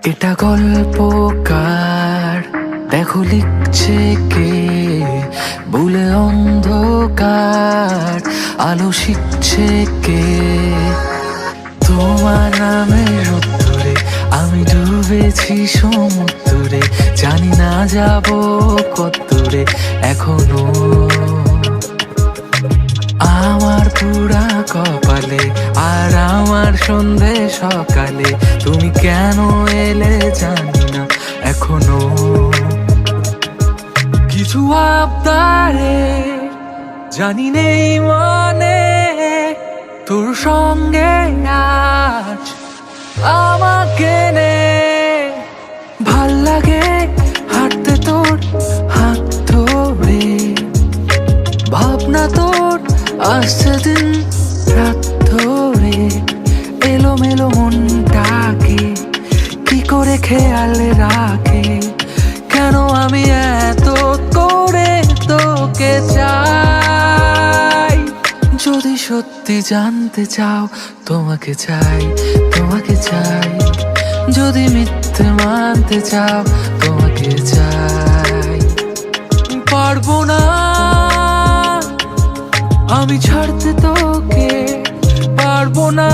এটা গল্পকার, দেখো লিখছে কে, ভুলে অন্ধকার আলো শিখছে কে। তোমার নামের উত্তরে আমি ডুবেছি সমুদ্রে, জানি না যাব কতদূরে এখনো। আমার পুরা কপালে আর আমার সন্ধে সকালে তুমি কেন এলে জানি না এখনো। কিছু আবদারে জানি নেই মানে তোর সঙ্গে আজ আমাকে নে। ভাল লাগে হাঁটতে তোর হাত ধরে, ভাবনা তোর আসছে দিন রাত ধরে। এলোমেলো মনটাকে কি করে খেয়াল রাখে, কেন আমি এত করে তোকে চাই। যদি সত্যি জানতে চাও তোমাকে চাই, তোমাকে চাই। যদি মিথ্যে মানতে চাও তোমাকে চাই। পারবো না আমি ছাড়তে তোকে, পারবো না।